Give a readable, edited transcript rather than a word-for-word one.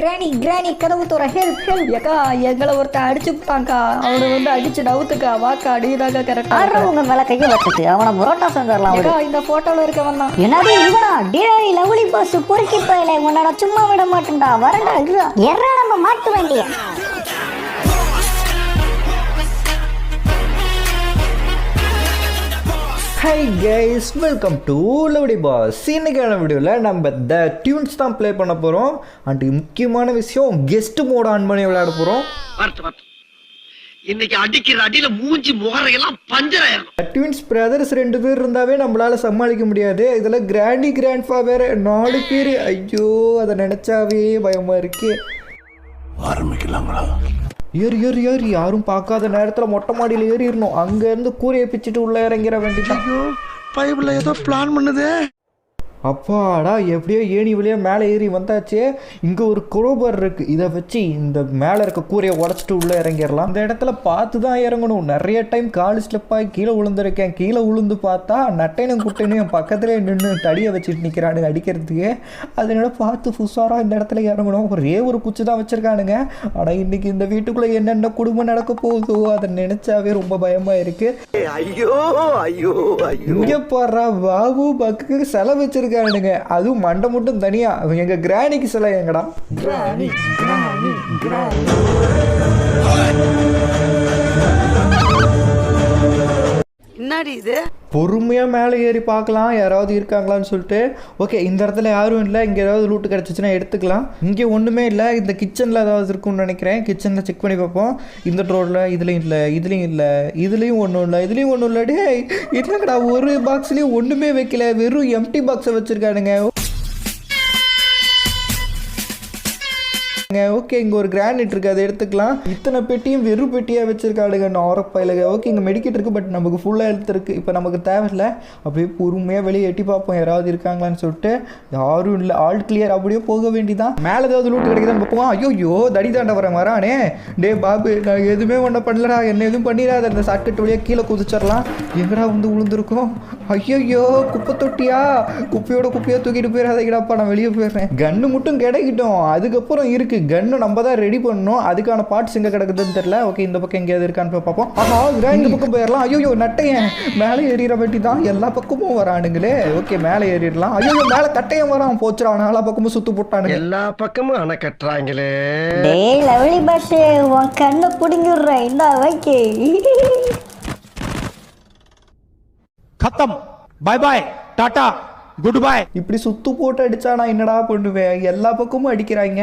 கிராணி கிராணி கதவு தோற ஹெல்ப் ஹெல்ப் ஏக்கா எங்களை ஒருத்தன் அடிச்சு விட்டாங்க்கா அவனை வந்து அடிச்சு டவுத்துக்கா வாக்கா அடிதாக்கா கரெக்டா உங்க மேல கையை வச்சுட்டு அவனை புரோட்டா செஞ்சிடலாம். ஏக்கா இந்த போட்டோல இருக்கவன் தான். என்னது இவனா? டேய் லவ்லி பாஸ் பொறுக்கி போயில உன்னோட சும்மா விட மாட்டேன்டா. வரடா எறா நம்ம மாட்டு வேண்டிய. Hi guys, welcome to lovely pass. இன்னைக்கான வீடியோவில் நம்ம த டியூன்ஸ் தான் ப்ளே பண்ண போகிறோம். அண்ட் முக்கியமான விஷயம், கெஸ்ட் மோட் ஆன் பண்ணி விளையாட போகிறோம். இன்னைக்கு அடிக்கிற அடியில மூஞ்சி முகரையெல்லாம் பஞ்சர் ஆயிரும். ட்வின்ஸ் பிரதர்ஸ் 2 பேர் இருந்தாவே நம்மளால சமாளிக்க முடியாது. இதில் கிராண்ட்ஃபா வேற 4 பேர். ஐயோ, அதை நினைச்சாவே பயமா இருக்கு. ஆரம்பிக்கலாங்களா? ஏறி ஏறி ஏறி யாரும் பார்க்காத நேரத்தில் மொட்டை மாடியில் ஏறிடணும். அங்கேருந்து கூரையை பிச்சுட்டு உள்ளே இறங்கிற வேண்டியதான். ஐயோ, பைபிள்ல ஏதோ பிளான் பண்ணுது. அப்பாடா, எப்படியோ ஏணி வழியா மேலே ஏறி வந்தாச்சு. இங்கே ஒரு குரோபர் இருக்குது. இதை வச்சு இந்த மேலே இருக்க கூரையை உடச்சிட்டு உள்ளே இறங்கிடலாம். இந்த இடத்துல பார்த்து தான் இறங்கணும். நிறைய டைம் காலு ஸ்லிப்பாகி கீழே விழுந்திருக்கேன். கீழே விழுந்து பார்த்தா நட்டைனும் குட்டைனும் என் பக்கத்துலேயே நின்று தடியை வச்சுட்டு நிற்கிறானுங்க அடிக்கிறதுக்கு. அதனால பார்த்து புஷாராக இந்த இடத்துல இறங்கணும். ஒரே ஒரு குச்சி தான் வச்சுருக்கானுங்க. ஆனால் இன்னைக்கு இந்த வீட்டுக்குள்ளே என்னென்ன குடும்பம் நடக்க போகுதோ அதை நினச்சாவே ரொம்ப பயமாக இருக்குது. ஐயோ ஐயோ ஐயோ, இங்கே போடுறா பாபு பக்கு செலை வச்சிருக்கானுங்க. அதுவும் மண்டை மட்டும் தனியா. எங்க கிராணிக்கு சிலை எங்கடா? கிராணி கிராணி கிராணி. என்னடி இது? பொறுமையா மேலே ஏறி பார்க்கலாம் யாராவது இருக்காங்களான்னு சொல்லிட்டு. ஓகே, இந்த இடத்துல யாரும் இல்லை. இங்கே ஏதாவது லூட்டு கிடச்சிச்சுன்னா எடுத்துக்கலாம். இங்கே ஒன்றுமே இல்லை. இந்த கிச்சனில் ஏதாவது இருக்குன்னு நினைக்கிறேன். கிச்சனில் செக் பண்ணி பார்ப்போம். இந்த ட்ரோரில் இதுலேயும் இல்லை, இதுலேயும் இல்லை, இதுலேயும் ஒன்றும் இல்லை, இதுலேயும் ஒன்றும் இல்லை. டே என்னங்கடா, ஒரு பாக்ஸ்லேயும் ஒன்றுமே வைக்கல, வெறும் எம்டி பாக்ஸை வச்சுருக்கானுங்க. ஓகே, இங்கே ஒரு கிரானைட் இருக்குது, அதை எடுத்துக்கலாம். இத்தனை பெட்டியும் வெறும் பெட்டியாக வச்சுருக்காடுங்க நாரப்பாயிலுங்க. ஓகே, இங்கே மெடிக்கெட் இருக்குது, பட் நமக்கு ஃபுல்லாக ஹெல்த் இருக்குது. இப்போ நமக்கு தேவையில்லை. அப்படியே பொறுமையாக வெளியே எட்டி பார்ப்போம் யாராவது இருக்காங்களான்னு சொல்லிட்டு. யாரும் இல்லை, ஆல் கிளியர். அப்படியே போக வேண்டிதான். மேலே ஏதாவது லூட்டு கிடைக்குதான்னு பார்ப்போம். ஐயோ, தடி தாண்ட வரானே. டே பாபு, நான் எதுவுமே ஒன்றும் பண்ணலடா, என்ன எதுவும் பண்ணிடாத. அந்த சர்க்கெட் வழியாக கீழே குதிச்சிடலாம். எங்கடா வந்து விழுந்துருக்கோம்? ஐயோ, குப்பை தொட்டியா? குப்பையோட குப்பையாக தூக்கிட்டு போயிடாதீங்கடாப்பா, நான் வெளியே போயிடுறேன். கன்று மட்டும் கிடைக்கிட்டோம், அதுக்கப்புறம் இருக்குது கன்னு நம்ம தான் ரெடி பண்ணணும். அதுக்கான பார்ட்ஸ் எங்கே கிடக்குதுன்னு தெரியல. ஓகே, இந்த பக்கம் எங்கேயாவது இருக்கான்னு பார்ப்போம். ஆஹா, இந்த பக்கம் போயிடலாம். ஐயோ, நட்டையன் மேலே ஏறிற வேண்டி தான். எல்லா பக்கமும் வரானுங்களே. ஓகே, மேலே ஏறிடலாம். ஐயோ, மேலே கட்டையன் வரான். போச்சுடா, எல்லா பக்கமும் சுத்து போட்டானுங்க. எல்லா பக்கமும் அணை கட்டுறாங்களே. டேய் லவ்லி பாஸ் உன் கண்ணை பிடுங்கிடுறேன். இந்த வைக்கே खत्म, bye bye, tata, goodbye. இப்படி சுத்து போட்டு அடிச்சா நான் என்னடா பண்ணுவேன்? எல்லா பக்கமும் அடிக்கிறாங்க.